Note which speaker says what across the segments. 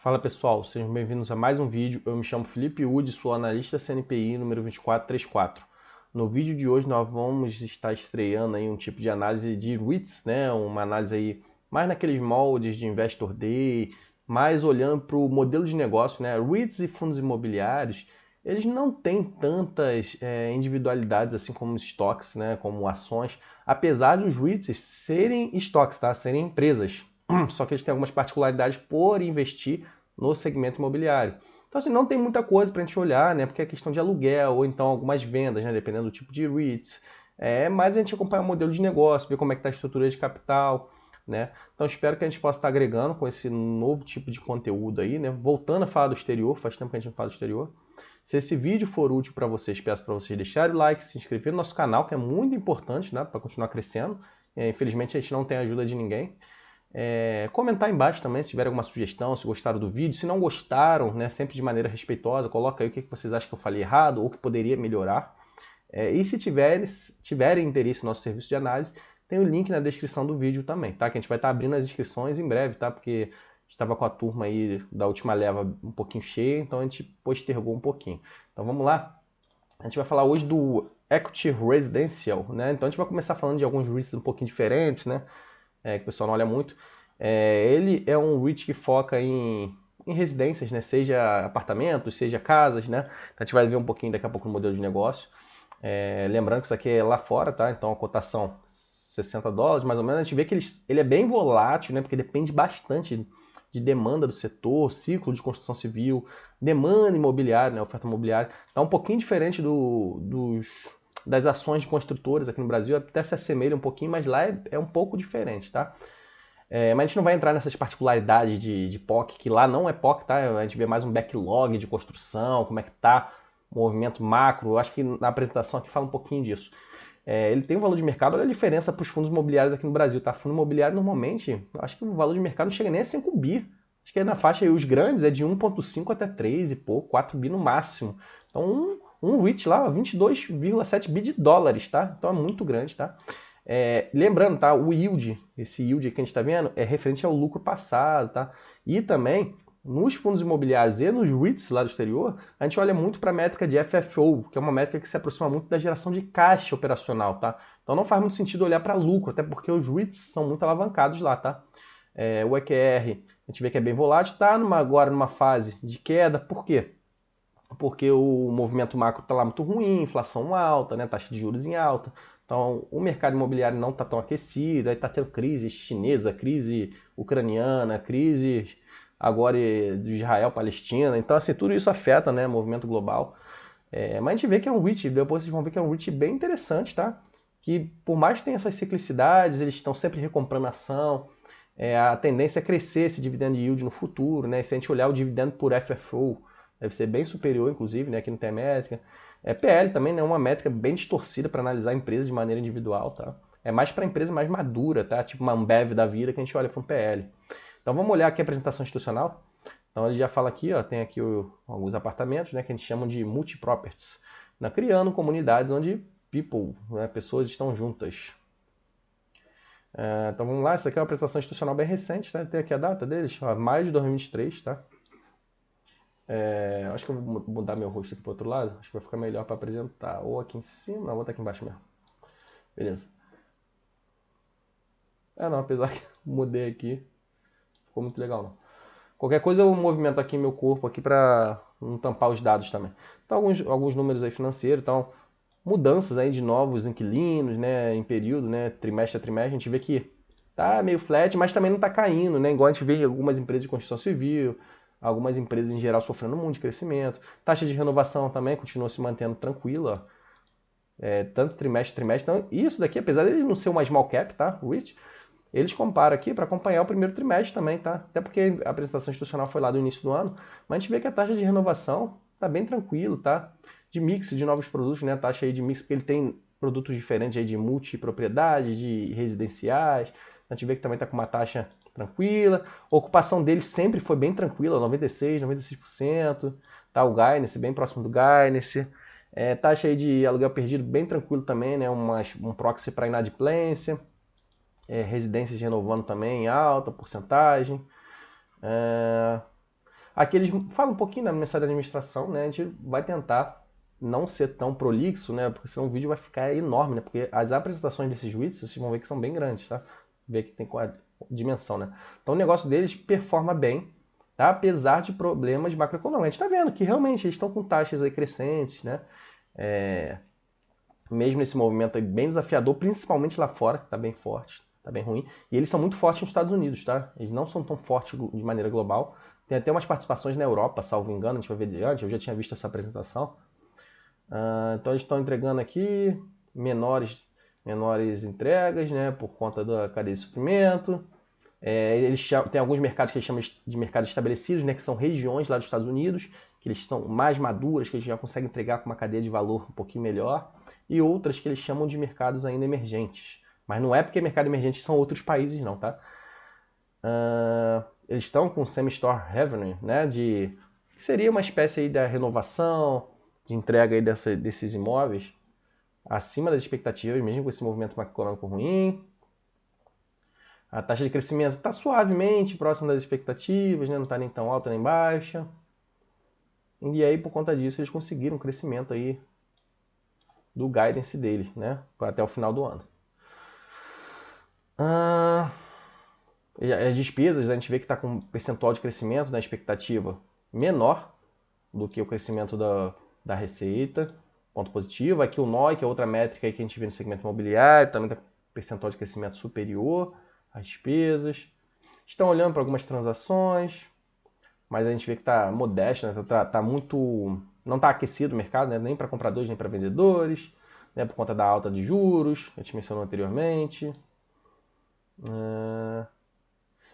Speaker 1: Fala pessoal, sejam bem-vindos a mais um vídeo. Eu me chamo Felipe Udi, sou analista CNPI número 2434. No vídeo de hoje nós vamos estar estreando aí um tipo de análise de REITs, né? Uma análise aí mais naqueles moldes de Investor Day, mais olhando para o modelo de negócio, né? REITs e fundos imobiliários, eles não têm tantas individualidades assim como os estoques, né? Como ações, apesar dos REITs serem estoques, tá? Serem empresas. Só que eles têm algumas particularidades por investir no segmento imobiliário. Então, assim, não tem muita coisa para a gente olhar, né? Porque é questão de aluguel ou então algumas vendas, né? Dependendo do tipo de REITs. Mas a gente acompanha o modelo de negócio, ver como é que está a estrutura de capital, né? Então, espero que a gente possa estar agregando com esse novo tipo de conteúdo aí, né? Voltando a falar do exterior, faz tempo que a gente não fala do exterior. Se esse vídeo for útil para vocês, peço para vocês deixarem o like, se inscrever no nosso canal, que é muito importante, né? Para continuar crescendo. Infelizmente, a gente não tem ajuda de ninguém. Comentar aí embaixo também se tiver alguma sugestão, se gostaram do vídeo, se não gostaram, né, sempre de maneira respeitosa, coloca aí o que vocês acham que eu falei errado ou que poderia melhorar. E se tiverem interesse no nosso serviço de análise, tem o link na descrição do vídeo também, tá? Que a gente vai estar abrindo as inscrições em breve, tá? Porque estava com a turma aí da última leva um pouquinho cheia, então a gente postergou um pouquinho. Então vamos lá? A gente vai falar hoje do Equity Residential, né? Então a gente vai começar falando de alguns REITs um pouquinho diferentes, né? Que o pessoal não olha muito. Ele é um REIT que foca em residências, né? Seja apartamentos, seja casas, né? Então a gente vai ver um pouquinho daqui a pouco no modelo de negócio. Lembrando que isso aqui é lá fora, tá? Então a cotação US$ 60, mais ou menos. A gente vê que ele é bem volátil, né? Porque depende bastante de demanda do setor, ciclo de construção civil, demanda imobiliária, né? Oferta imobiliária. Tá um pouquinho diferente das ações de construtores aqui no Brasil, até se assemelha um pouquinho, mas lá é um pouco diferente, tá? Mas a gente não vai entrar nessas particularidades de POC, que lá não é POC, tá? A gente vê mais um backlog de construção, como é que tá o movimento macro. Eu acho que na apresentação aqui fala um pouquinho disso. Ele tem um valor de mercado, olha a diferença para os fundos imobiliários aqui no Brasil, tá? Fundo imobiliário normalmente, acho que o valor de mercado não chega nem a 5 bi. Acho que é na faixa aí, os grandes é de 1,5 até 3 e pouco, 4 bi no máximo. Então um REIT lá, 22,7 bi de dólares, tá? Então é muito grande, tá? Lembrando, tá? O yield, esse yield que a gente está vendo, é referente ao lucro passado, tá? E também, nos fundos imobiliários e nos REITs lá do exterior, a gente olha muito para a métrica de FFO, que é uma métrica que se aproxima muito da geração de caixa operacional, tá? Então não faz muito sentido olhar para lucro, até porque os REITs são muito alavancados lá, tá? O EQR, a gente vê que é bem volátil, tá agora numa fase de queda, por quê? Porque o movimento macro está lá muito ruim, inflação alta, né, taxa de juros em alta. Então, o mercado imobiliário não está tão aquecido, aí está tendo crise chinesa, crise ucraniana, crise agora de Israel-Palestina. Então, assim, tudo isso afeta, né, o movimento global. Mas a gente vê que é um REIT, depois vocês vão ver que é um REIT bem interessante, tá? Que por mais que tenha essas ciclicidades, eles estão sempre recomprando ação. A tendência é crescer esse dividend yield no futuro, né? Se a gente olhar o dividendo por FFO, deve ser bem superior, inclusive, né? Aqui não tem a métrica. PL também, né? Uma métrica bem distorcida para analisar empresas de maneira individual, tá? É mais para empresa mais madura, tá? Tipo uma Ambev da vida que a gente olha para um PL. Então vamos olhar aqui a apresentação institucional. Então ele já fala aqui, ó, tem aqui alguns apartamentos, né? Que a gente chama de multi-properties, né, criando comunidades onde people, né, pessoas estão juntas. Então vamos lá, isso aqui é uma apresentação institucional bem recente, tá? Tem aqui a data deles, ó, maio de 2023, tá? Acho que eu vou mudar meu rosto aqui pro outro lado, acho que vai ficar melhor para apresentar. Ou aqui em cima, não, vou botar aqui embaixo mesmo. Beleza. Não, apesar que mudei aqui, ficou muito legal não. Qualquer coisa eu movimento aqui meu corpo aqui para não tampar os dados também. Então alguns números aí financeiros, então mudanças aí de novos inquilinos, né, em período, né, trimestre a trimestre, a gente vê que tá meio flat, mas também não tá caindo, né, igual a gente vê em algumas empresas de construção civil, algumas empresas em geral sofrendo muito de crescimento. Taxa de renovação também continua se mantendo tranquila, tanto trimestre a trimestre. Então, isso daqui, apesar de ele não ser uma small cap, tá, REIT, eles comparam aqui para acompanhar o primeiro trimestre também, tá? Até porque a apresentação institucional foi lá do início do ano, mas a gente vê que a taxa de renovação tá bem tranquilo, tá? De mix de novos produtos, né? A taxa aí de mix, porque ele tem produtos diferentes aí de multipropriedade, de residenciais. A gente vê que também está com uma taxa tranquila. A ocupação dele sempre foi bem tranquila, 96%, 96%. Tá? O guidance, bem próximo do guidance. Taxa aí de aluguel perdido bem tranquilo também, né? Um proxy para inadimplência. Residências renovando também em alta porcentagem. Aqui eles falam um pouquinho na mensagem da administração, né? A gente vai tentar não ser tão prolixo, né? Porque senão o vídeo vai ficar enorme, né? Porque as apresentações desses widgets, vocês vão ver que são bem grandes, tá? Ver que tem qual a dimensão, né? Então o negócio deles performa bem, tá? Apesar de problemas macroeconômicos. A gente tá vendo que realmente eles estão com taxas aí crescentes, né? Mesmo nesse movimento aí bem desafiador, principalmente lá fora, que tá bem forte, tá bem ruim. E eles são muito fortes nos Estados Unidos, tá? Eles não são tão fortes de maneira global. Tem até umas participações na Europa, salvo engano, a gente vai ver adiante, eu já tinha visto essa apresentação. Então eles estão entregando aqui menores entregas, né, por conta da cadeia de suprimento. Tem alguns mercados que eles chamam de mercados estabelecidos, né, que são regiões lá dos Estados Unidos, que eles são mais maduras, que eles já conseguem entregar com uma cadeia de valor um pouquinho melhor, e outras que eles chamam de mercados ainda emergentes. Mas não é porque mercado emergente são outros países não, tá? Eles estão com semi-store revenue, né, que seria uma espécie aí da renovação, de entrega aí desses imóveis, acima das expectativas, mesmo com esse movimento macroeconômico ruim. A taxa de crescimento está suavemente próxima das expectativas, né? Não está nem tão alta nem baixa. E aí, por conta disso, eles conseguiram um crescimento aí do guidance deles, né? Até o final do ano. As despesas, a gente vê que está com um percentual de crescimento na expectativa menor do que o crescimento da receita. Ponto positivo. Aqui o NOI, que é outra métrica aí que a gente vê no segmento imobiliário, também está com percentual de crescimento superior às despesas. Estão olhando para algumas transações, mas a gente vê que está modesto, né? Tá muito... Não está aquecido o mercado, né? Nem para compradores, nem para vendedores, né? Por conta da alta de juros, que a gente mencionou anteriormente.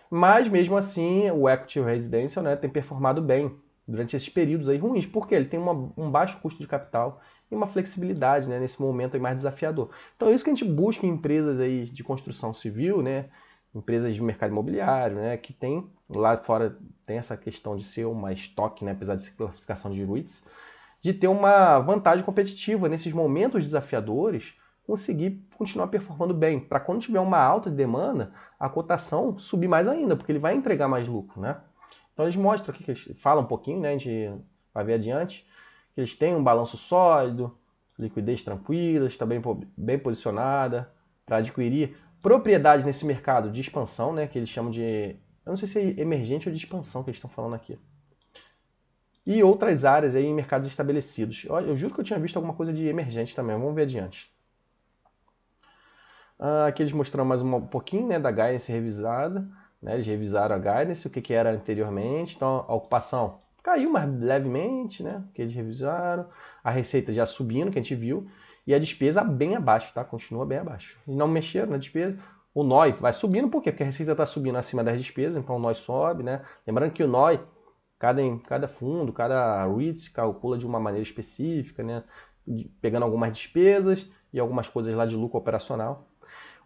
Speaker 1: Mas, mesmo assim, o Equity Residential, né, tem performado bem durante esses períodos aí ruins, porque ele tem um baixo custo de capital e uma flexibilidade, né, nesse momento aí mais desafiador. Então é isso que a gente busca em empresas aí de construção civil, né, empresas de mercado imobiliário, né, que tem, lá fora tem essa questão de ser uma estoque, né, apesar de ser classificação de REITs, de ter uma vantagem competitiva nesses momentos desafiadores, conseguir continuar performando bem, para quando tiver uma alta de demanda, a cotação subir mais ainda, porque ele vai entregar mais lucro, né? Então eles mostram aqui, que eles falam um pouquinho, né, a gente vai ver adiante, que eles têm um balanço sólido, liquidez tranquila, está bem posicionada para adquirir propriedade nesse mercado de expansão, né, que eles chamam de... Eu não sei se é emergente ou de expansão que eles estão falando aqui. E outras áreas aí em mercados estabelecidos. Eu juro que eu tinha visto alguma coisa de emergente também, vamos ver adiante. Aqui eles mostraram mais um pouquinho, né, da guidance revisada. Né, eles revisaram a guidance, o que era anteriormente. Então a ocupação caiu mais levemente, né, que eles revisaram. A receita já subindo, que a gente viu. E a despesa bem abaixo, tá? Continua bem abaixo. E não mexeram na despesa. O NOI vai subindo, por quê? Porque a receita está subindo acima das despesas, então o NOI sobe, né? Lembrando que o NOI, cada fundo, cada REIT se calcula de uma maneira específica, né? Pegando algumas despesas e algumas coisas lá de lucro operacional.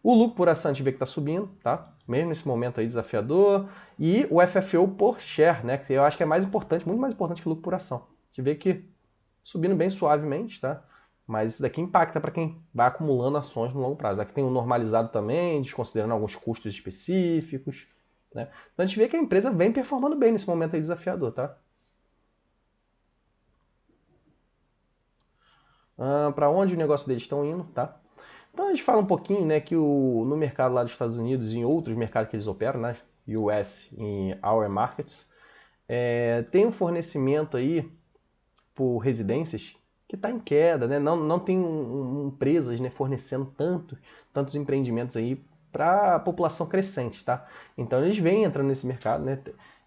Speaker 1: O lucro por ação a gente vê que está subindo, tá? Mesmo nesse momento aí desafiador. E o FFO por share, né? Que eu acho que é mais importante, muito mais importante que o lucro por ação. A gente vê que subindo bem suavemente, tá? Mas isso daqui impacta para quem vai acumulando ações no longo prazo. Aqui tem o normalizado também, desconsiderando alguns custos específicos, né? Então a gente vê que a empresa vem performando bem nesse momento aí desafiador, tá? Para onde o negócio deles estão indo, tá? Então a gente fala um pouquinho, né, que no mercado lá dos Estados Unidos e em outros mercados que eles operam, né, US em Our Markets, tem um fornecimento aí por residências que está em queda, né? Não tem empresas, né, fornecendo tantos empreendimentos aí para a população crescente, tá? Então eles vêm entrando nesse mercado, né?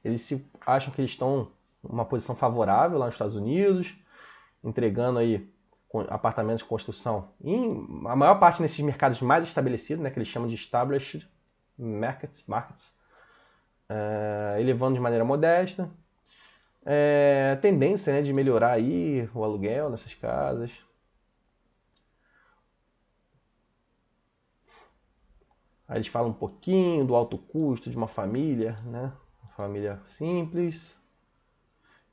Speaker 1: Eles acham que eles estão numa posição favorável lá nos Estados Unidos, entregando aí apartamentos de construção a maior parte nesses mercados mais estabelecidos, né, que eles chamam de established markets, elevando de maneira modesta. Tendência, né, de melhorar aí o aluguel nessas casas. Aí eles falam um pouquinho do alto custo de uma família, né, uma família simples,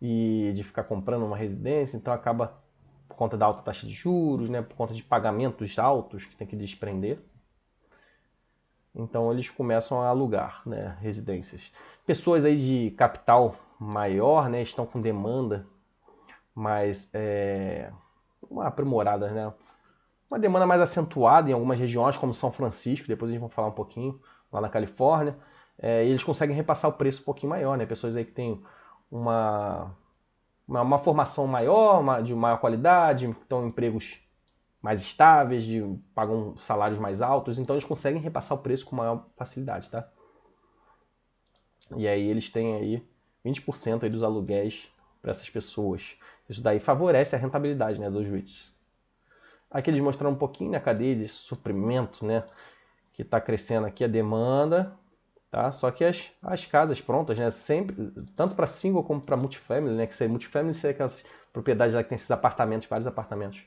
Speaker 1: e de ficar comprando uma residência, então acaba por conta da alta taxa de juros, né, por conta de pagamentos altos que tem que desprender. Então eles começam a alugar, né, residências. Pessoas aí de capital maior, né? Estão com demanda mais aprimorada, né? Uma demanda mais acentuada em algumas regiões, como São Francisco, depois a gente vai falar um pouquinho, lá na Califórnia. E eles conseguem repassar o preço um pouquinho maior, né? Pessoas aí que têm uma formação maior, de maior qualidade, estão em empregos mais estáveis, pagam salários mais altos, então eles conseguem repassar o preço com maior facilidade, tá? E aí eles têm aí 20% aí dos aluguéis para essas pessoas. Isso daí favorece a rentabilidade, né, dos REITs. Aqui eles mostraram um pouquinho na cadeia de suprimento, né, que está crescendo aqui a demanda, tá? Só que as casas prontas, né, sempre, tanto para single como para multifamily, né, que seria multifamily seria aquelas propriedades lá que tem esses apartamentos, vários apartamentos.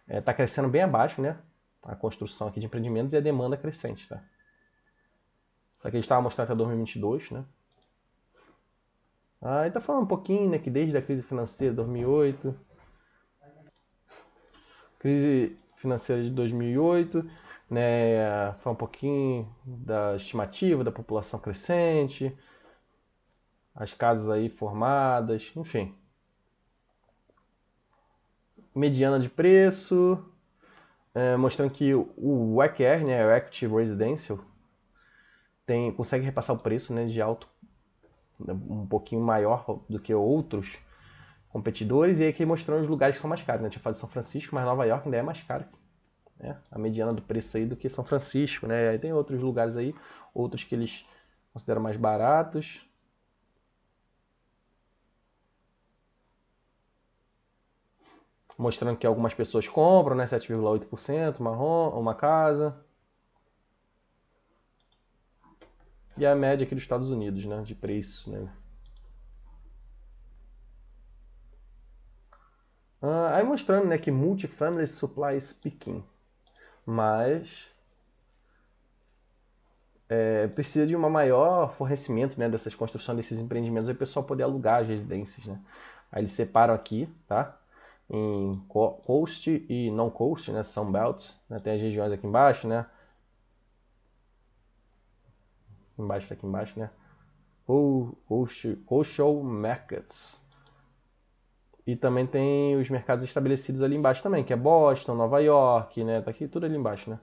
Speaker 1: Está crescendo bem abaixo, né, a construção aqui de empreendimentos e a demanda crescente, tá? Isso aqui a gente estava mostrando até 2022, né? Aí tá falando um pouquinho, né, que desde a crise financeira de 2008, crise financeira de 2008, né, fala um pouquinho da estimativa da população crescente, as casas aí formadas, enfim. Mediana de preço, mostrando que o EQR, né, o Equity Residential, consegue repassar o preço, né, de alto, um pouquinho maior do que outros competidores, e aí aqui mostrando os lugares que são mais caros, né? Tinha falado de São Francisco, mas Nova York ainda é mais caro, né? A mediana do preço aí do que São Francisco, né? Aí tem outros lugares aí, outros que eles consideram mais baratos. Mostrando que algumas pessoas compram, né? 7,8%, uma casa. E a média aqui dos Estados Unidos, né? De preço, né? Aí mostrando, né, que multifamily supply is peaking, mas precisa de um maior fornecimento, né, dessas construções desses empreendimentos aí o pessoal poder alugar as residências, né? Aí eles separam aqui, tá? Em coast e non coast, né? São belts, né? Tem as regiões aqui embaixo, né? Embaixo, tá aqui embaixo, né? Coastal markets. E também tem os mercados estabelecidos ali embaixo também, que é Boston, Nova York, né? Tá aqui tudo ali embaixo, né?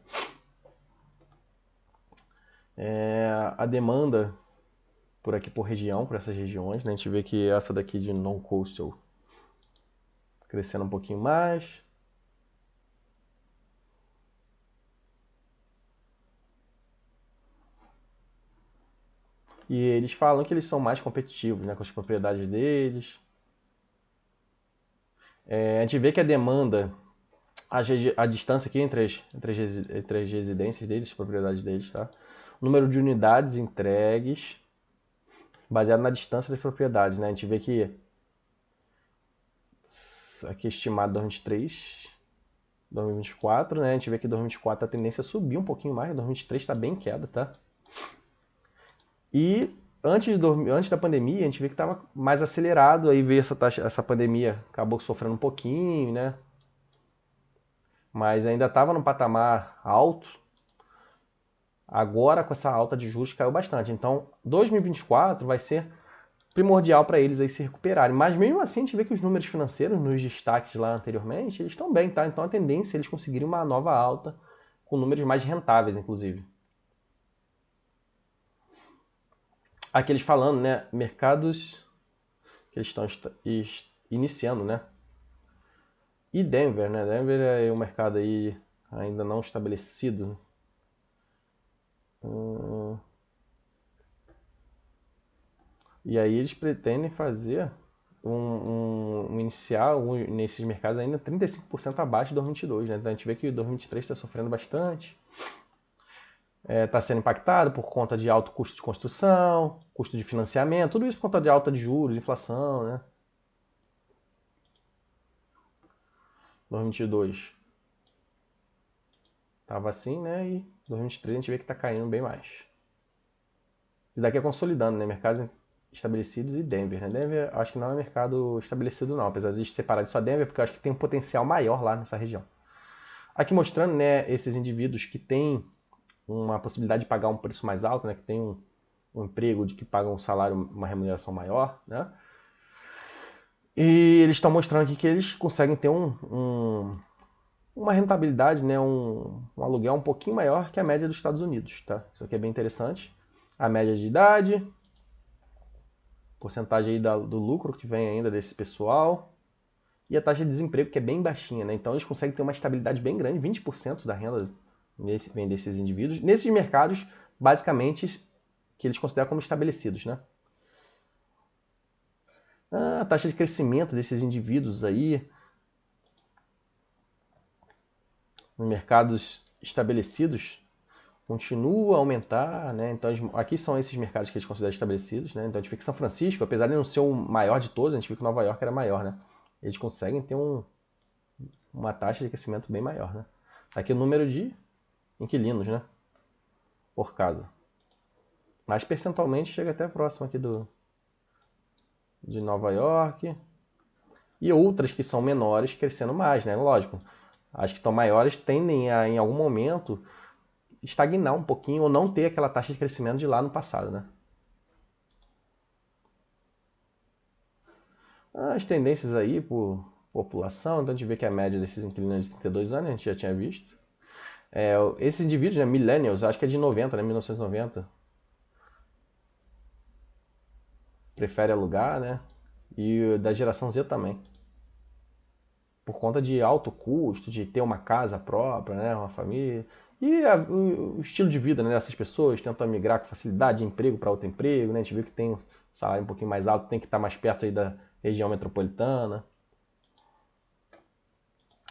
Speaker 1: A demanda por aqui por região, por essas regiões, né? A gente vê que essa daqui de non-coastal crescendo um pouquinho mais. E eles falam que eles são mais competitivos, né, com as propriedades deles. A gente vê que a demanda, a distância aqui entre as residências deles, as propriedades deles, tá? O número de unidades entregues, baseado na distância das propriedades, né? A gente vê que aqui é estimado 2023, 2024, né? A gente vê que 2024 a tendência é subir um pouquinho mais, 2023 está bem em queda, tá? E antes da pandemia, a gente vê que estava mais acelerado, aí veio essa pandemia, acabou sofrendo um pouquinho, né? Mas ainda estava num patamar alto. Agora, com essa alta de juros, caiu bastante. Então, 2024 vai ser primordial para eles aí se recuperarem. Mas mesmo assim, a gente vê que os números financeiros, nos destaques lá anteriormente, eles estão bem, tá? Então, a tendência é eles conseguirem uma nova alta com números mais rentáveis, inclusive. Aqui eles falando, né? Mercados que eles estão iniciando, né? E Denver, né? Denver é um mercado aí ainda não estabelecido. E aí eles pretendem fazer iniciar nesses mercados ainda 35% abaixo de 2022, né? Então a gente vê que 2023 está sofrendo bastante. Está sendo impactado por conta de alto custo de construção, custo de financiamento, tudo isso por conta de alta de juros, inflação, né? 2022 estava assim, né? E 2023 a gente vê que está caindo bem mais. Isso daqui é consolidando, né? Mercados estabelecidos e Denver, né? Denver acho que não é mercado estabelecido não, apesar de separar de só Denver, porque eu acho que tem um potencial maior lá nessa região. Aqui mostrando, né, esses indivíduos que têm uma possibilidade de pagar um preço mais alto, né, que tem um emprego de que pagam um salário, uma remuneração maior, né? E eles estão mostrando aqui que eles conseguem ter uma rentabilidade, né? Um aluguel um pouquinho maior que a média dos Estados Unidos, tá? Isso aqui é bem interessante. A média de idade, porcentagem aí do lucro que vem ainda desse pessoal, e a taxa de desemprego que é bem baixinha, né? Então eles conseguem ter uma estabilidade bem grande, 20% da renda vem desses indivíduos. Nesses mercados, basicamente, que eles consideram como estabelecidos, né? A taxa de crescimento desses indivíduos aí, nos mercados estabelecidos, continua a aumentar, né? Então aqui são esses mercados que eles consideram estabelecidos, né? Então a gente vê que São Francisco, apesar de não ser o maior de todos, a gente vê que Nova York era maior, né? Eles conseguem ter uma taxa de crescimento bem maior, né? Aqui o número de inquilinos, né? Por casa. Mas percentualmente chega até próximo aqui de Nova York. E outras que são menores crescendo mais, né? Lógico. As que estão maiores tendem a, em algum momento, estagnar um pouquinho ou não ter aquela taxa de crescimento de lá no passado, né? As tendências aí por população, então a gente vê que a média desses inquilinos é de 32 anos, a gente já tinha visto. Esses indivíduos, né, millennials, acho que é de 90, né, 1990, prefere alugar, né? E da geração Z também. Por conta de alto custo, de ter uma casa própria, né, uma família. E o estilo de vida, né, dessas pessoas, tentam migrar com facilidade de emprego para outro emprego, né? A gente viu que tem um salário um pouquinho mais alto, tem que estar mais perto aí da região metropolitana.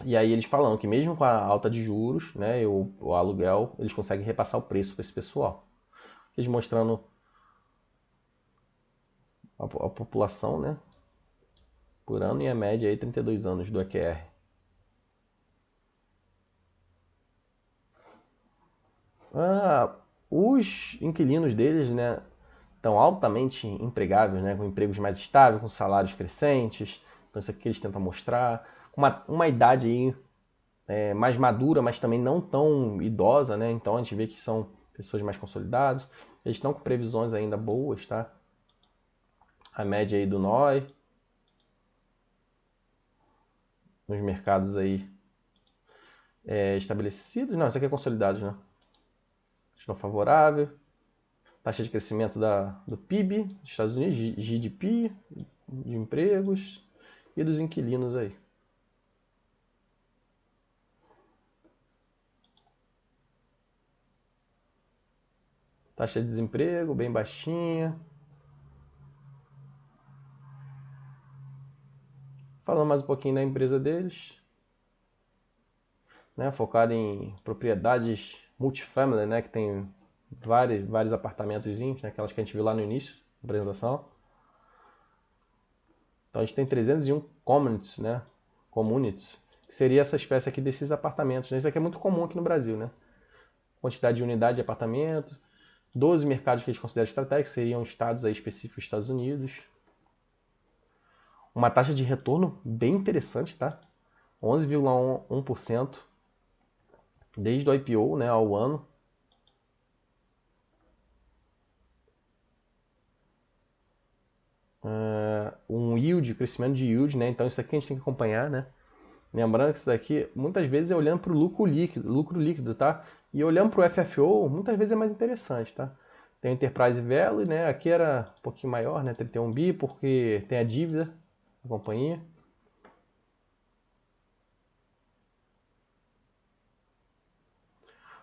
Speaker 1: E aí eles falam que mesmo com a alta de juros, né, o aluguel, eles conseguem repassar o preço para esse pessoal. Eles mostrando a população, né, por ano e a média aí 32 anos do EQR. Os inquilinos deles, né, estão altamente empregáveis, né, com empregos mais estáveis, com salários crescentes. Então isso aqui eles tentam mostrar. Uma idade aí mais madura, mas também não tão idosa, né? Então a gente vê que são pessoas mais consolidadas. Eles estão com previsões ainda boas, tá? A média aí do NOI, nos mercados aí estabelecidos. Não, isso aqui é consolidados, né? Estão favorável. Taxa de crescimento do PIB dos Estados Unidos, GDP, de empregos e dos inquilinos aí. Taxa de desemprego bem baixinha. Falando mais um pouquinho da empresa deles, né, focada em propriedades multifamily, né, que tem vários apartamentozinhos, né, aquelas que a gente viu lá no início da apresentação. Então a gente tem 301 communities, né, communities, que seria essa espécie aqui desses apartamentos, né? Isso aqui é muito comum aqui no Brasil, né? Quantidade de unidade de apartamento, 12 mercados que eles consideram estratégicos, seriam estados aí específicos dos Estados Unidos. Uma taxa de retorno bem interessante, tá? 11,1% desde o IPO, né, ao ano. Um yield, crescimento de yield, né? Então isso aqui a gente tem que acompanhar, né? Lembrando que isso daqui, muitas vezes é olhando para o lucro líquido, tá? E olhando para o FFO, muitas vezes é mais interessante, tá? Tem o Enterprise Value, né? Aqui era um pouquinho maior, né? 31 bi, porque tem a dívida da companhia.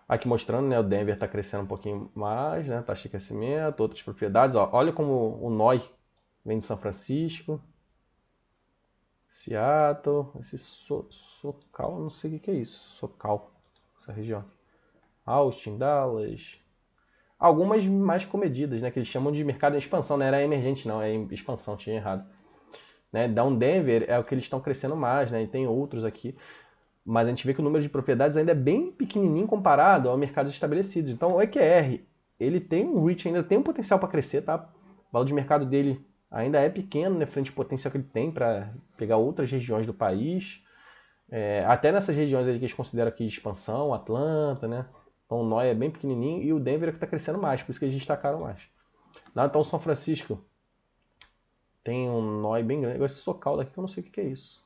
Speaker 1: Aqui mostrando, né? O Denver está crescendo um pouquinho mais, né? Taxa de crescimento, outras propriedades. Ó, olha como o NOI vem de São Francisco, Seattle, esse Socal, não sei o que é isso. Socal, essa região. Austin, Dallas. Algumas mais comedidas, né? Que eles chamam de mercado em expansão, não era emergente, não, é em expansão, tinha errado. Né? Down Denver é o que eles estão crescendo mais, né? E tem outros aqui. Mas a gente vê que o número de propriedades ainda é bem pequenininho comparado ao mercados estabelecidos. Então o EQR, ele tem um reach, ainda tem um potencial para crescer, tá? O valor de mercado dele ainda é pequeno, né? Frente ao potencial que ele tem para pegar outras regiões do país. Até nessas regiões ali que eles consideram aqui de expansão, Atlanta, né? Então o NOI é bem pequenininho e o Denver é que está crescendo mais, por isso que eles destacaram mais. Então São Francisco tem um NOI bem grande. Esse Socal daqui eu não sei o que é isso.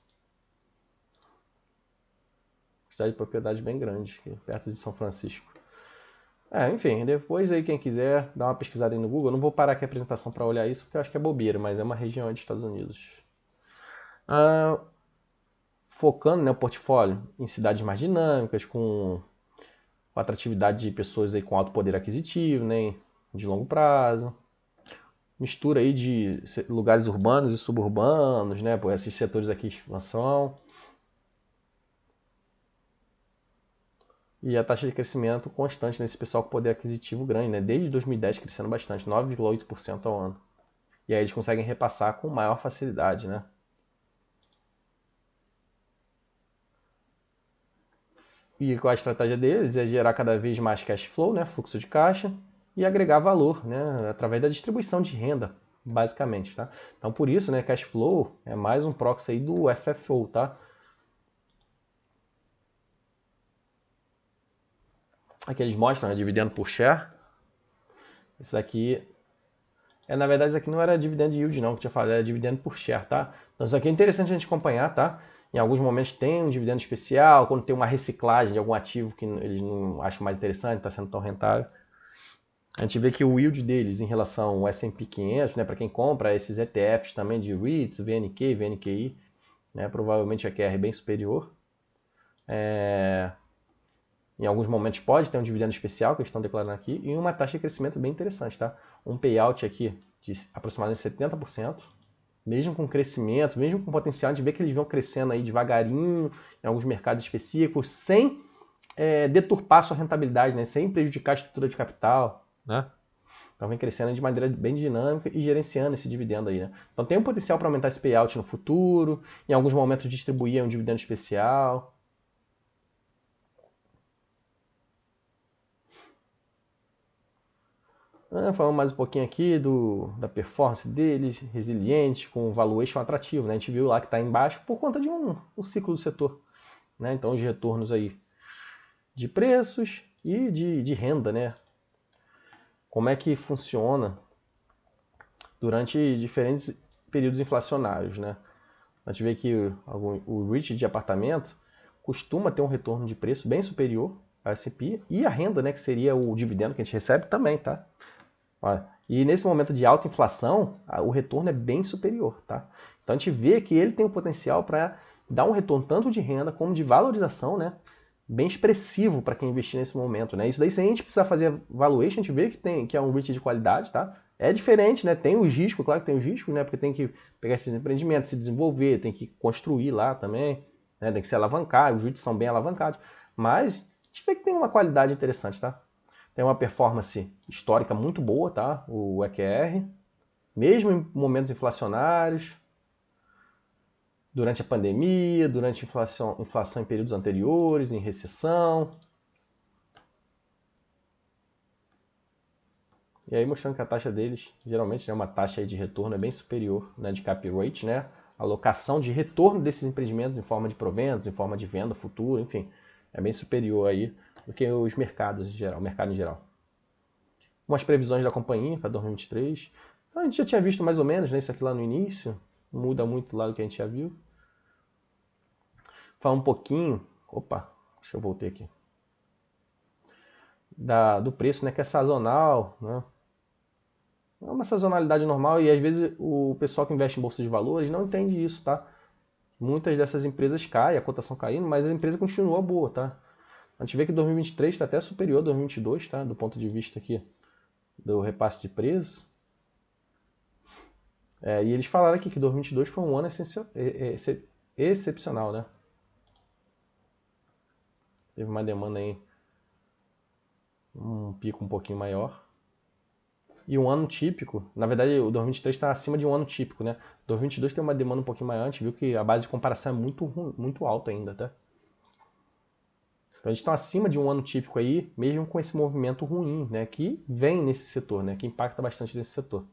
Speaker 1: Cidade de propriedade bem grande, aqui, perto de São Francisco. Enfim, depois aí quem quiser dá uma pesquisada aí no Google. Eu não vou parar aqui a apresentação para olhar isso porque eu acho que é bobeira, mas é uma região aí dos Estados Unidos. Focando, né, o portfólio em cidades mais dinâmicas, com atratividade de pessoas aí com alto poder aquisitivo, né, de longo prazo. Mistura aí de lugares urbanos e suburbanos, né, por esses setores aqui de expansão. E a taxa de crescimento constante nesse pessoal com poder aquisitivo grande, né? Desde 2010 crescendo bastante, 9,8% ao ano. E aí eles conseguem repassar com maior facilidade, né? E qual a estratégia deles? É gerar cada vez mais cash flow, né? Fluxo de caixa, e agregar valor, né? Através da distribuição de renda, basicamente, tá? Então por isso, né? Cash flow é mais um proxy aí do FFO, tá? Aqui eles mostram, né, dividendo por share. Esse daqui na verdade, isso aqui não era dividend yield não, que eu tinha falado, era dividendo por share, tá? Então isso aqui é interessante a gente acompanhar, tá? Em alguns momentos tem um dividendo especial, quando tem uma reciclagem de algum ativo que eles não acham mais interessante, está sendo tão rentável. A gente vê que o yield deles em relação ao S&P 500, né, para quem compra esses ETFs também de REITs, VNQ, VNQI, né, provavelmente a QR é bem superior. Em alguns momentos pode ter um dividendo especial que eles estão declarando aqui e uma taxa de crescimento bem interessante, tá? Um payout aqui de aproximadamente 70%, mesmo com crescimento, mesmo com potencial, a gente vê que eles vão crescendo aí devagarinho em alguns mercados específicos, sem deturpar sua rentabilidade, né? Sem prejudicar a estrutura de capital, né? Então vem crescendo de maneira bem dinâmica e gerenciando esse dividendo aí, né? Então tem um potencial para aumentar esse payout no futuro, em alguns momentos distribuir um dividendo especial. Falando mais um pouquinho aqui da performance deles, resiliente, com valuation atrativo, né? A gente viu lá que está embaixo por conta de um ciclo do setor, né? Então os retornos aí de preços e de renda, né? Como é que funciona durante diferentes períodos inflacionários, né? A gente vê que o REIT de apartamento costuma ter um retorno de preço bem superior ao S&P e a renda, né, que seria o dividendo que a gente recebe também, tá? Olha, e nesse momento de alta inflação, o retorno é bem superior, tá? Então a gente vê que ele tem o potencial para dar um retorno tanto de renda como de valorização, né? Bem expressivo para quem investir nesse momento, né? Isso daí, sem a gente precisar fazer valuation, a gente vê que é um REIT de qualidade, tá? É diferente, né? Tem os riscos, claro que tem os riscos, né? Porque tem que pegar esses empreendimentos, se desenvolver, tem que construir lá também, né? Tem que se alavancar, os REITs são bem alavancados. Mas a gente vê que tem uma qualidade interessante, tá? Tem uma performance histórica muito boa, tá? O EQR, mesmo em momentos inflacionários, durante a pandemia, durante a inflação em períodos anteriores, em recessão. E aí mostrando que a taxa deles, geralmente, é uma taxa de retorno bem superior, né, de cap rate, né? A alocação de retorno desses empreendimentos em forma de proventos, em forma de venda futura, enfim, é bem superior aí do que os mercados em geral, o mercado em geral. Umas previsões da companhia para 2023. Então, a gente já tinha visto mais ou menos, né, isso aqui lá no início, não muda muito lá do que a gente já viu. Falar um pouquinho, deixa eu voltar aqui, do preço, né, que é sazonal, né? É uma sazonalidade normal e às vezes o pessoal que investe em bolsa de valores não entende isso, tá? Muitas dessas empresas caem, a cotação caindo, mas a empresa continua boa, tá? A gente vê que 2023 está até superior a 2022, tá? Do ponto de vista aqui do repasse de preço. E eles falaram aqui que 2022 foi um ano excepcional, né? Teve uma demanda aí, um pico um pouquinho maior. E um ano típico, na verdade o 2023 está acima de um ano típico, né? 2022 tem uma demanda um pouquinho maior, a gente viu que a base de comparação é muito alta ainda, tá? Então a gente está acima de um ano típico aí, mesmo com esse movimento ruim, né? Que vem nesse setor, né? Que impacta bastante nesse setor.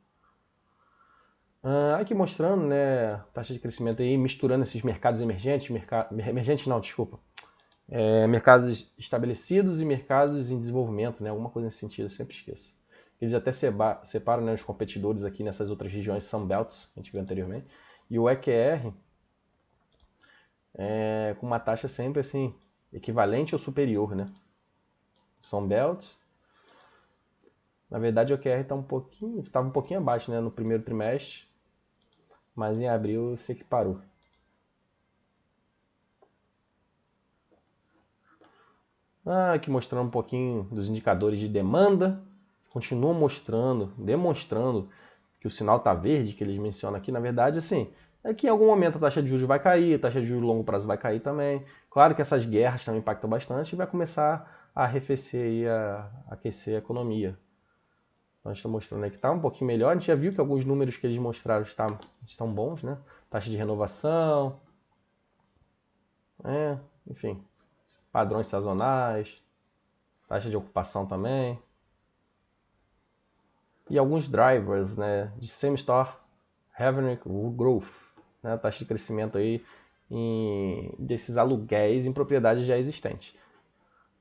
Speaker 1: Aqui mostrando, né, taxa de crescimento aí, misturando esses mercados emergentes, mercados estabelecidos e mercados em desenvolvimento, né? Alguma coisa nesse sentido, eu sempre esqueço. Eles até separam, né, os competidores aqui nessas outras regiões Sunbelts, que a gente viu anteriormente. E o EQR é com uma taxa sempre assim, equivalente ou superior, né? Sunbelts. Na verdade, o EQR estava um pouquinho abaixo, né, no primeiro trimestre, mas em abril se equiparou. Aqui mostrando um pouquinho dos indicadores de demanda. Continua demonstrando que o sinal está verde, que eles mencionam aqui. Na verdade, assim, é que em algum momento a taxa de juros vai cair, a taxa de juros de longo prazo vai cair também. Claro que essas guerras também impactam bastante e vai começar a arrefecer e a aquecer a economia. Então a gente está mostrando aí que está um pouquinho melhor. A gente já viu que alguns números que eles mostraram estão bons, né? Taxa de renovação, enfim, padrões sazonais, taxa de ocupação também. E alguns drivers, né, de same-store revenue growth, né, taxa de crescimento aí desses aluguéis em propriedades já existentes.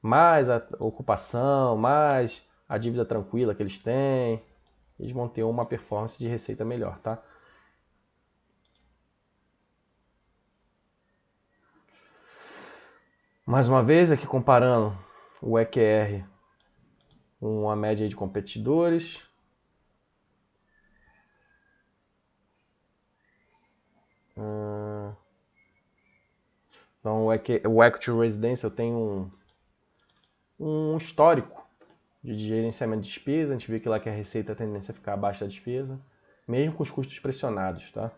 Speaker 1: Mais a ocupação, mais a dívida tranquila que eles têm, eles vão ter uma performance de receita melhor, tá? Mais uma vez, aqui comparando o EQR com a média de competidores. Então, o Equity Residential tem um histórico de gerenciamento de despesa. A gente vê que lá que a receita a tendência a ficar abaixo da despesa, mesmo com os custos pressionados, tá?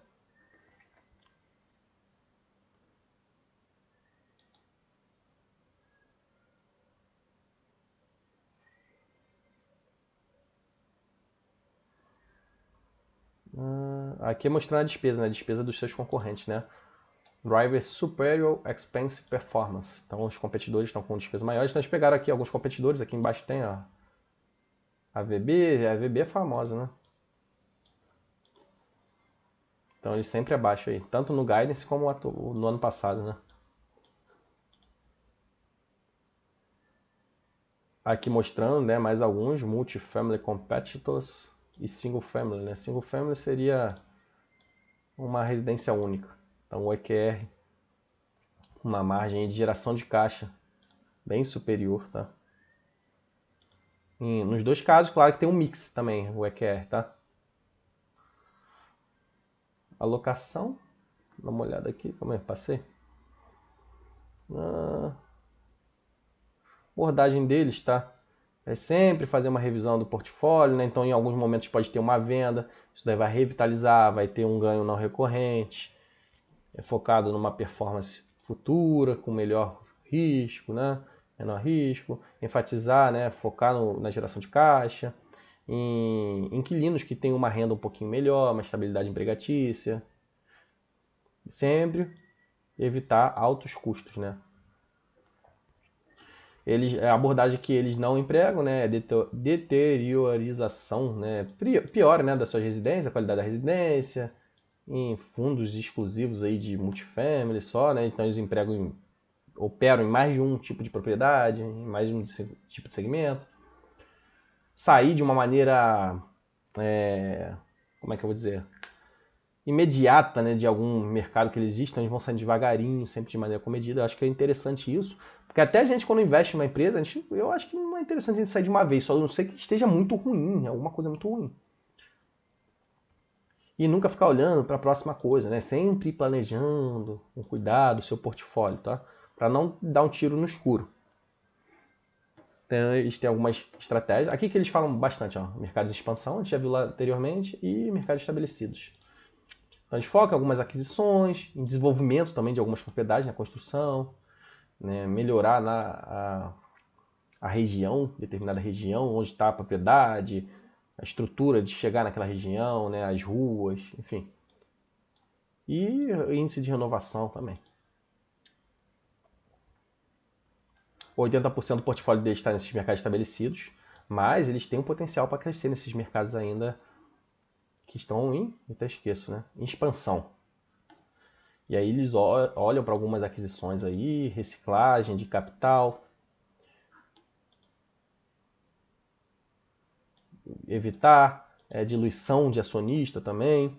Speaker 1: Aqui é mostrando a despesa, né? A despesa dos seus concorrentes, né? Driver Superior Expense Performance. Então, os competidores estão com despesas maiores. Então, eles pegaram aqui alguns competidores. Aqui embaixo tem a VB. A VB é famosa, né? Então, eles sempre abaixo aí. Tanto no Guidance como no ano passado, né? Aqui mostrando, né, mais alguns Multifamily Competitors e Single Family, né? Single Family seria uma residência única. Então, o EQR, uma margem de geração de caixa bem superior, tá? Nos dois casos, claro que tem um mix também, o EQR, tá? Alocação, dá uma olhada aqui, como é que passei? Abordagem deles, tá? É sempre fazer uma revisão do portfólio, né? Então, em alguns momentos pode ter uma venda, isso daí vai revitalizar, vai ter um ganho não recorrente, focado numa performance futura, com melhor risco, né? Menor risco, enfatizar, né? Focar na geração de caixa, em inquilinos que têm uma renda um pouquinho melhor, uma estabilidade empregatícia, sempre evitar altos custos, né? A abordagem que eles não empregam, né, é deteriorização, né, piora, né, da sua residência, a qualidade da residência, em fundos exclusivos aí de multifamily só, né, então eles operam em mais de um tipo de propriedade, em mais de um tipo de segmento. Sair de uma maneira, como é que eu vou dizer, imediata, né, de algum mercado que eles existem, eles vão saindo devagarinho, sempre de maneira comedida. Eu acho que é interessante isso, porque até a gente, quando investe em uma empresa, eu acho que não é interessante a gente sair de uma vez, só não sei que esteja muito ruim, alguma coisa muito ruim. E nunca ficar olhando para a próxima coisa, né? Sempre planejando, com cuidado, o seu portfólio, tá? Para não dar um tiro no escuro. Então, eles têm algumas estratégias. Aqui que eles falam bastante, ó, mercados de expansão, a gente já viu lá anteriormente, e mercados estabelecidos. Então, a gente foca em algumas aquisições, em desenvolvimento também de algumas propriedades, na construção, né, melhorar a região, determinada região, onde está a propriedade, a estrutura de chegar naquela região, né, as ruas, enfim. E índice de renovação também. 80% do portfólio deles está nesses mercados estabelecidos, mas eles têm um potencial para crescer nesses mercados ainda que estão eu até esqueço, né, em expansão. E aí eles olham para algumas aquisições aí, reciclagem de capital. evitar diluição de acionista também,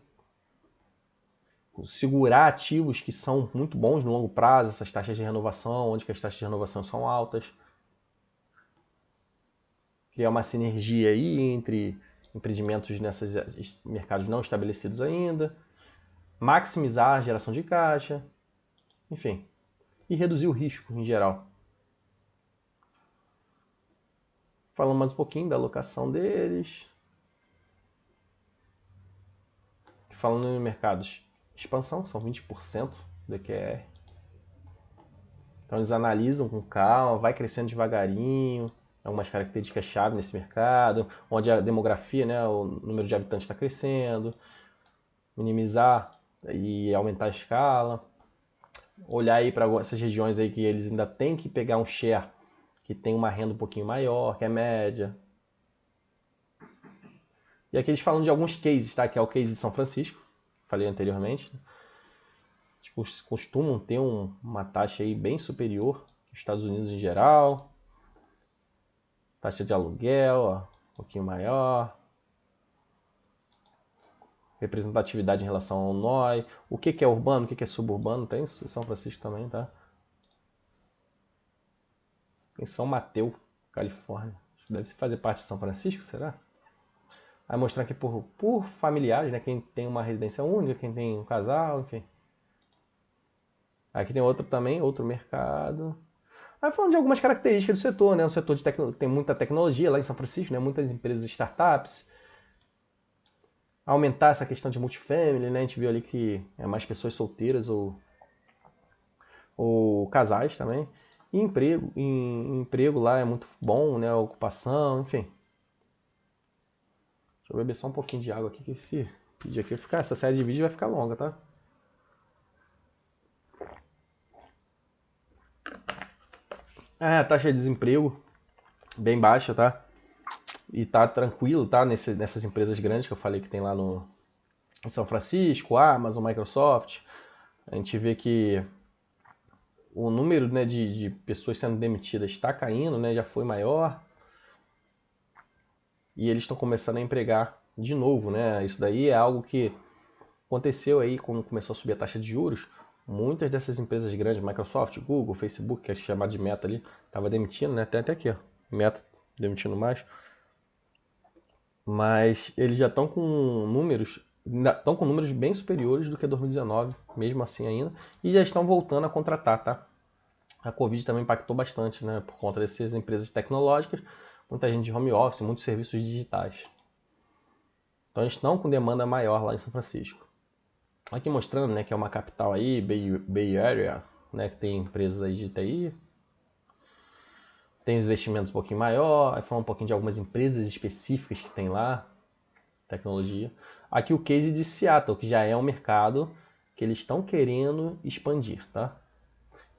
Speaker 1: segurar ativos que são muito bons no longo prazo, essas taxas de renovação, onde que as taxas de renovação são altas, criar uma sinergia aí entre empreendimentos nesses mercados não estabelecidos ainda, maximizar a geração de caixa, enfim, e reduzir o risco em geral. Falando mais um pouquinho da alocação deles. Falando em mercados, expansão, são 20% do EQR. Então eles analisam com calma, vai crescendo devagarinho, algumas características-chave nesse mercado, onde a demografia, né, o número de habitantes está crescendo, minimizar e aumentar a escala. Olhar aí para essas regiões aí que eles ainda têm que pegar um share que tem uma renda um pouquinho maior, que é média. E aqui eles falam de alguns cases, tá? Que é o case de São Francisco, falei anteriormente. Eles costumam ter uma taxa aí bem superior que os Estados Unidos em geral. Taxa de aluguel, ó, um pouquinho maior. Representatividade em relação ao NOI. O que é urbano, o que é suburbano, tem isso em São Francisco também, tá? Em São Mateus, Califórnia. Deve fazer parte de São Francisco, será? Vai mostrar aqui por familiares, né? Quem tem uma residência única, quem tem um casal, enfim. Aqui tem outro também, outro mercado. Aí falando de algumas características do setor, né? O setor de tem muita tecnologia lá em São Francisco, né? Muitas empresas startups. Aumentar essa questão de multifamily, né? A gente viu ali que é mais pessoas solteiras ou casais também. E emprego lá é muito bom, né? A ocupação, enfim. Deixa eu beber só um pouquinho de água aqui, que esse vídeo aqui vai ficar, essa série de vídeos vai ficar longa, tá? A taxa de desemprego bem baixa, tá? E tá tranquilo, tá? Nessas empresas grandes que eu falei que tem lá em São Francisco, Amazon, Microsoft. A gente vê que o número, né, de pessoas sendo demitidas está caindo, né? Já foi maior. E eles estão começando a empregar de novo, né? Isso daí é algo que aconteceu aí quando começou a subir a taxa de juros. Muitas dessas empresas grandes, Microsoft, Google, Facebook, que é chamado de Meta ali, estava demitindo, né? Até aqui, ó, Meta demitindo mais. Mas eles já estão com números bem superiores do que 2019, mesmo assim ainda, e já estão voltando a contratar, tá? A Covid também impactou bastante, né? Por conta dessas empresas tecnológicas, muita gente de home office, muitos serviços digitais. Então eles estão com demanda maior lá em São Francisco. Aqui mostrando, né, que é uma capital aí, Bay Area, né, que tem empresas aí de TI, tem os investimentos um pouquinho maior, aí falando um pouquinho de algumas empresas específicas que tem lá, tecnologia. Aqui o case de Seattle, que já é um mercado que eles estão querendo expandir, tá?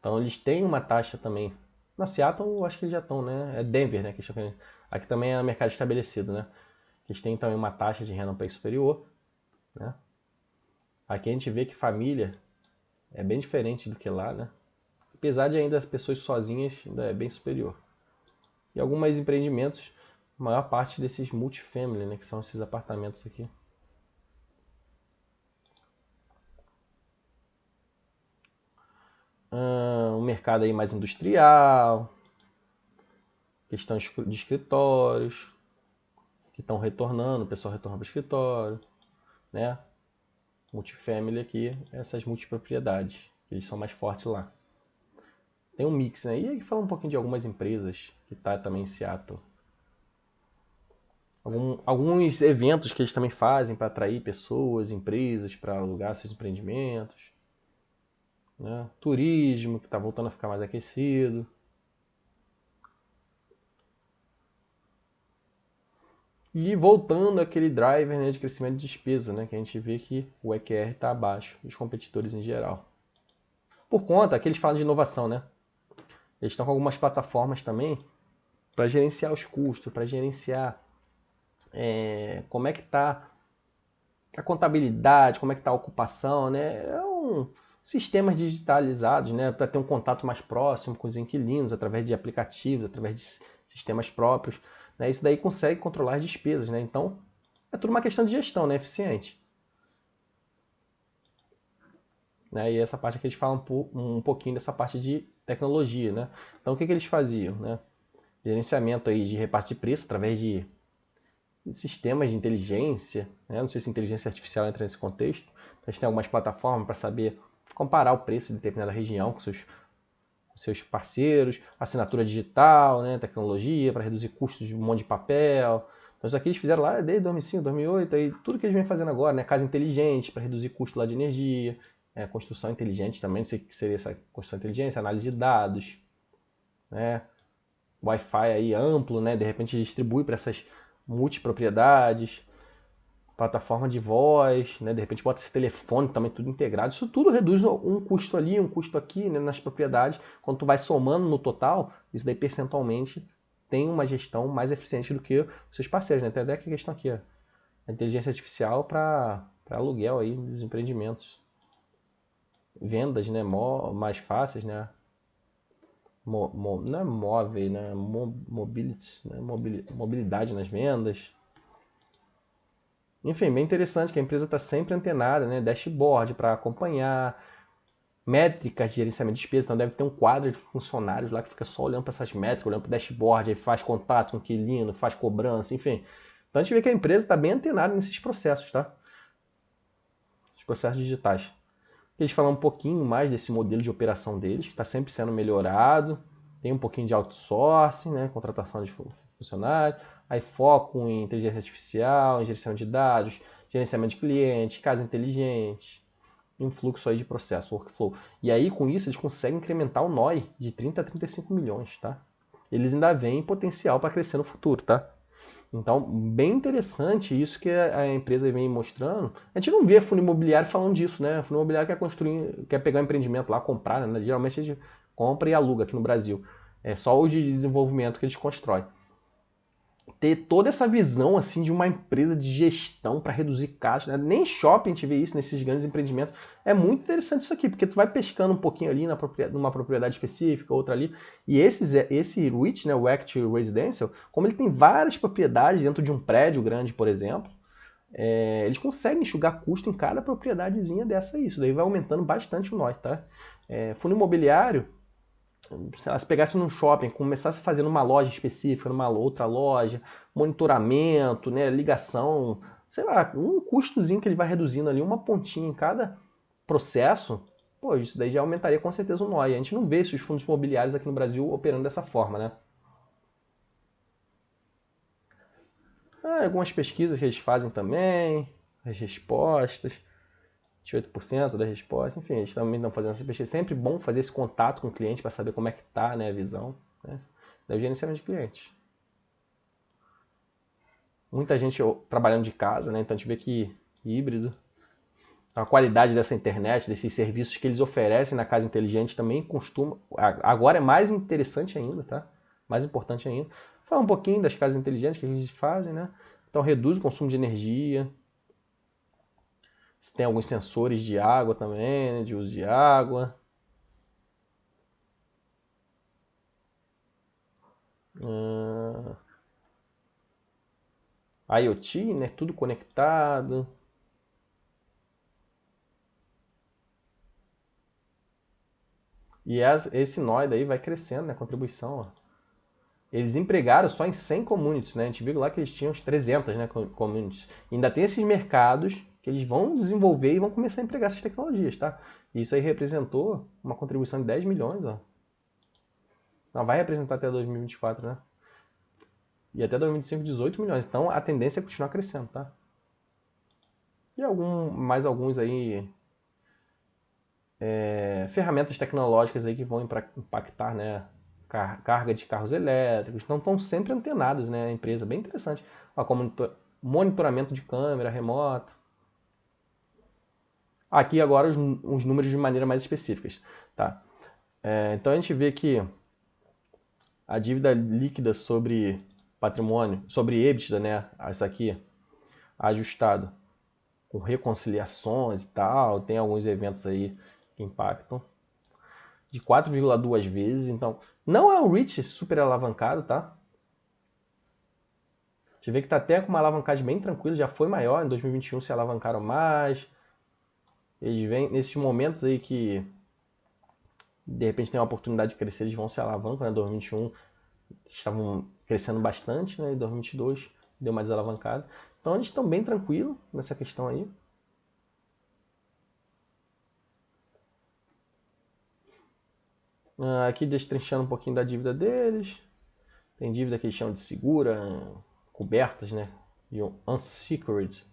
Speaker 1: Então eles têm uma taxa também. Na Seattle, eu acho que eles já estão, né? É Denver, né? Aqui também é um mercado estabelecido, né? Eles têm também uma taxa de renda um pouco superior, né? Aqui a gente vê que família é bem diferente do que lá, né? Apesar de ainda as pessoas sozinhas ainda é bem superior. E alguns empreendimentos, a maior parte desses multifamily, né? Que são esses apartamentos aqui. Um mercado aí mais industrial, questão de escritórios, que estão retornando, o pessoal retorna para o escritório, né? Multifamily aqui, essas multipropriedades, eles são mais fortes lá. Tem um mix, né? E aí fala um pouquinho de algumas empresas que tá também em Seattle. Alguns eventos que eles também fazem para atrair pessoas, empresas para alugar seus empreendimentos, né? Turismo, que está voltando a ficar mais aquecido. E voltando àquele driver, né, de crescimento de despesa, né, que a gente vê que o EQR está abaixo dos competidores em geral. Por conta que eles falam de inovação, né? Eles estão com algumas plataformas também para gerenciar os custos, para gerenciar como é que está a contabilidade, como é que está a ocupação, né? Sistemas digitalizados, né, para ter um contato mais próximo com os inquilinos através de aplicativos, através de sistemas próprios. né? Isso daí consegue controlar as despesas, né? Então, é tudo uma questão de gestão, né? Eficiente. Né? E essa parte aqui eles falam um pouquinho dessa parte de tecnologia, né? Então, o que eles faziam, né? Gerenciamento aí de repasse de preço através de sistemas de inteligência, né? Não sei se inteligência artificial entra nesse contexto, mas tem algumas plataformas para saber comparar o preço de determinada região com seus parceiros, assinatura digital, né? Tecnologia para reduzir custos de um monte de papel. Então isso aqui eles fizeram lá desde 2005, 2008, aí tudo que eles vêm fazendo agora, né? Casa inteligente para reduzir custo lá de energia, construção inteligente também, não sei o que seria essa construção inteligente, análise de dados, né? Wi-Fi aí amplo, né? De repente distribui para essas multipropriedades, plataforma de voz, né? De repente bota esse telefone também tudo integrado. Isso tudo reduz um custo ali, um custo aqui, né? Nas propriedades. Quando tu vai somando no total, isso daí percentualmente tem uma gestão mais eficiente do que os seus parceiros, né? Tem até a questão aqui, ó, a inteligência artificial para aluguel aí dos empreendimentos. Vendas, né? Mais fáceis, né? Não é móvel, né? Mobility, né? Mobilidade nas vendas. Enfim, bem interessante que a empresa está sempre antenada, né? Dashboard para acompanhar, métricas de gerenciamento de despesas, então deve ter um quadro de funcionários lá que fica só olhando para essas métricas, olhando para o dashboard, aí faz contato com o inquilino, faz cobrança, enfim. Então a gente vê que a empresa está bem antenada nesses processos, tá? Os processos digitais. Eles falam um pouquinho mais desse modelo de operação deles, que está sempre sendo melhorado. Tem um pouquinho de outsourcing, né? Contratação de funcionários. Aí foco em inteligência artificial, em gestão de dados, gerenciamento de clientes, casa inteligente, um fluxo aí de processo, workflow. E aí, com isso, eles conseguem incrementar o NOI de 30 a 35 milhões, tá? Eles ainda veem potencial para crescer no futuro, tá? Então, bem interessante isso que a empresa vem mostrando. A gente não vê fundo imobiliário falando disso, né? Fundo imobiliário quer construir, quer pegar um empreendimento lá, comprar, né? Geralmente a gente compra e aluga aqui no Brasil. É só o de desenvolvimento que eles constroem. Ter toda essa visão assim de uma empresa de gestão para reduzir caixa, né? Nem shopping a gente vê isso nesses grandes empreendimentos. É muito interessante isso aqui, porque tu vai pescando um pouquinho ali numa propriedade específica, outra ali. E esse REIT, né, o Equity Residential, como ele tem várias propriedades dentro de um prédio grande, por exemplo, eles conseguem enxugar custo em cada propriedadezinha dessa. Isso daí vai aumentando bastante o NOI, tá? Fundo imobiliário, sei lá, se pegasse num shopping, começasse fazendo uma loja específica, numa outra loja, monitoramento, né, ligação, sei lá, um custozinho que ele vai reduzindo ali, uma pontinha em cada processo, pô, isso daí já aumentaria com certeza o NOI. A gente não vê esses fundos imobiliários aqui no Brasil operando dessa forma, né? Algumas pesquisas que eles fazem também, as respostas, 28% da resposta, enfim, eles também estão fazendo essa pesquisa. Sempre bom fazer esse contato com o cliente para saber como é que está, né, a visão, né, do gerenciamento de clientes. Muita gente trabalhando de casa, né, então a gente vê que híbrido. A qualidade dessa internet, desses serviços que eles oferecem na casa inteligente também costuma... Agora é mais interessante ainda, tá? Mais importante ainda. Fala um pouquinho das casas inteligentes que eles fazem, né? Então reduz o consumo de energia. Tem alguns sensores de água também, né? De uso de água. IoT, né? Tudo conectado. E esse nó daí vai crescendo, né? A contribuição, ó. Eles empregaram só em 100 communities, né? A gente viu lá que eles tinham uns 300, né, communities. E ainda tem esses mercados que eles vão desenvolver e vão começar a empregar essas tecnologias, tá? E isso aí representou uma contribuição de 10 milhões, ó. Não, vai representar até 2024, né? E até 2025, 18 milhões. Então a tendência é continuar crescendo, tá? E mais alguns aí ferramentas tecnológicas aí que vão impactar, né? Carga de carros elétricos. Então estão sempre antenados, né? A empresa, bem interessante. Ó, como monitoramento de câmera remota. Aqui agora os números de maneira mais específicas, tá? Então a gente vê que a dívida líquida sobre patrimônio, sobre EBITDA, né? Isso aqui, ajustado com reconciliações e tal, tem alguns eventos aí que impactam, de 4,2 vezes, então não é um REIT super alavancado, tá? gente vê que está até com uma alavancagem bem tranquila, já foi maior, em 2021 se alavancaram mais. Eles vêm nesses momentos aí que de repente tem uma oportunidade de crescer, eles vão se alavancam, né? 2021 estavam crescendo bastante, né? Em 2022 deu uma desalavancada. Então eles estão bem tranquilos nessa questão aí. Aqui destrinchando um pouquinho da dívida deles. Tem dívida que eles chamam de segura, cobertas, né? E unsecured.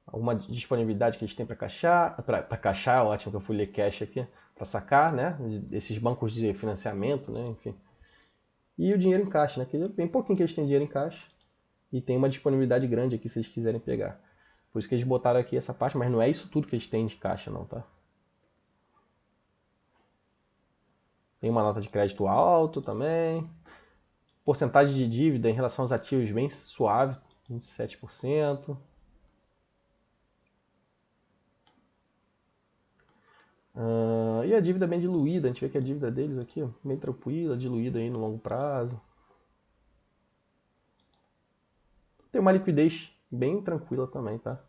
Speaker 1: Alguma disponibilidade que eles têm para caixar. Para caixar, ótimo que eu fui ler cash aqui. Para sacar, né? Esses bancos de financiamento, né? Enfim. E o dinheiro em caixa, né? Que é bem pouquinho que eles têm dinheiro em caixa. E tem uma disponibilidade grande aqui se eles quiserem pegar. Por isso que eles botaram aqui essa parte, mas não é isso tudo que eles têm de caixa não, tá? Tem uma nota de crédito alto também. Porcentagem de dívida em relação aos ativos bem suave, 27%. E a dívida bem diluída, a gente vê que a dívida deles aqui, ó, bem tranquila, diluída aí no longo prazo. Tem uma liquidez bem tranquila também, tá?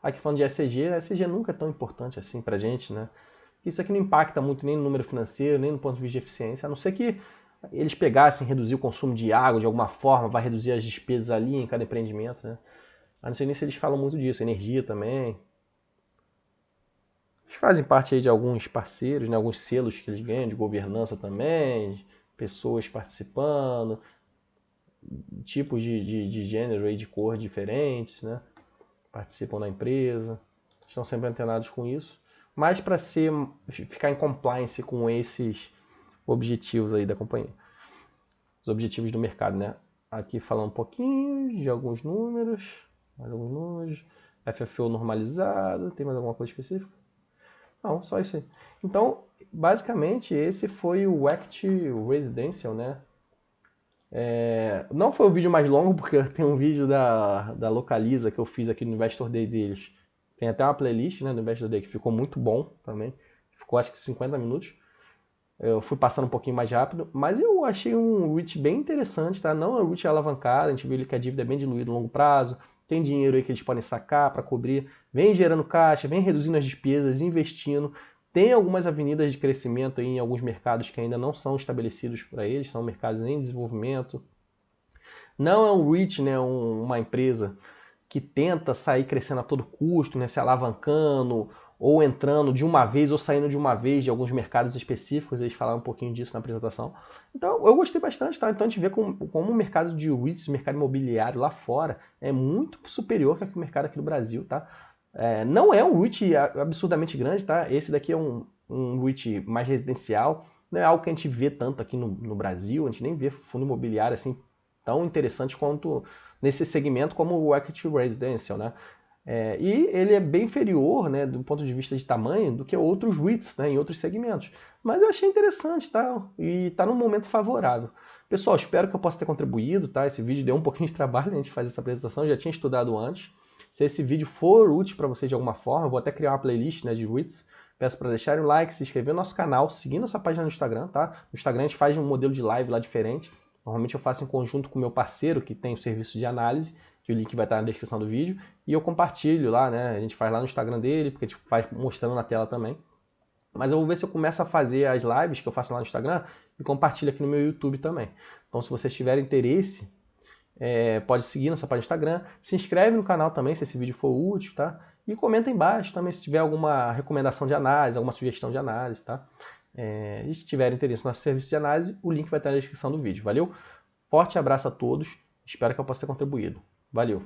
Speaker 1: Aqui falando de ESG, a ESG nunca é tão importante assim pra gente, né? Isso aqui não impacta muito nem no número financeiro, nem no ponto de vista de eficiência, a não ser que eles pegassem, reduzir o consumo de água de alguma forma, vai reduzir as despesas ali em cada empreendimento, né? A não sei nem se eles falam muito disso, energia também. Eles fazem parte aí de alguns parceiros, né? Alguns selos que eles ganham de governança também, pessoas participando, tipos de gênero e de cor diferentes, né? Participam da empresa, estão sempre antenados com isso, mas para ficar em compliance com esses objetivos aí da companhia, os objetivos do mercado, né? Aqui falando um pouquinho de alguns números, mais alguns números, FFO normalizado, tem mais alguma coisa específica? Não, só isso aí. Então, basicamente, esse foi o Act Residential, né? Não foi o vídeo mais longo, porque tem um vídeo da Localiza que eu fiz aqui no Investor Day deles. Tem até uma playlist, né, do Investor Day que ficou muito bom também. Ficou acho que 50 minutos. Eu fui passando um pouquinho mais rápido, mas eu achei um REIT bem interessante, tá? Não é um REIT alavancado, a gente viu que a dívida é bem diluída no longo prazo, tem dinheiro aí que eles podem sacar para cobrir, vem gerando caixa, vem reduzindo as despesas, investindo. Tem algumas avenidas de crescimento aí em alguns mercados que ainda não são estabelecidos para eles, são mercados em desenvolvimento. Não é um REIT, né, uma empresa que tenta sair crescendo a todo custo, né, se alavancando, ou entrando de uma vez ou saindo de uma vez de alguns mercados específicos, eles falaram um pouquinho disso na apresentação. Então eu gostei bastante, tá? Então a gente vê como o mercado de REITs, mercado imobiliário lá fora, é muito superior que o mercado aqui no Brasil, tá? Não é um REIT absurdamente grande, tá? Esse daqui é um REIT mais residencial, não é algo que a gente vê tanto aqui no Brasil, a gente nem vê fundo imobiliário assim tão interessante quanto nesse segmento como o Equity Residential, né? E ele é bem inferior, né, do ponto de vista de tamanho, do que outros REITs, né, em outros segmentos. Mas eu achei interessante, tá? E tá num momento favorável. Pessoal, espero que eu possa ter contribuído, tá? Esse vídeo deu um pouquinho de trabalho, né, a gente fazer essa apresentação, eu já tinha estudado antes. Se esse vídeo for útil para você de alguma forma, eu vou até criar uma playlist, né, de REITs. Peço para deixarem o like, se inscrever no nosso canal, seguir nossa página no Instagram, tá? No Instagram a gente faz um modelo de live lá diferente. Normalmente eu faço em conjunto com o meu parceiro, que tem o serviço de análise, que o link vai estar na descrição do vídeo, e eu compartilho lá, né? A gente faz lá no Instagram dele, porque a gente faz mostrando na tela também. Mas eu vou ver se eu começo a fazer as lives que eu faço lá no Instagram e compartilho aqui no meu YouTube também. Então, se vocês tiverem interesse, pode seguir nossa página do Instagram, se inscreve no canal também se esse vídeo for útil, tá? E comenta aí embaixo também se tiver alguma recomendação de análise, alguma sugestão de análise, tá? E se tiver interesse no nosso serviço de análise, o link vai estar na descrição do vídeo. Valeu? Forte abraço a todos, espero que eu possa ter contribuído. Valeu!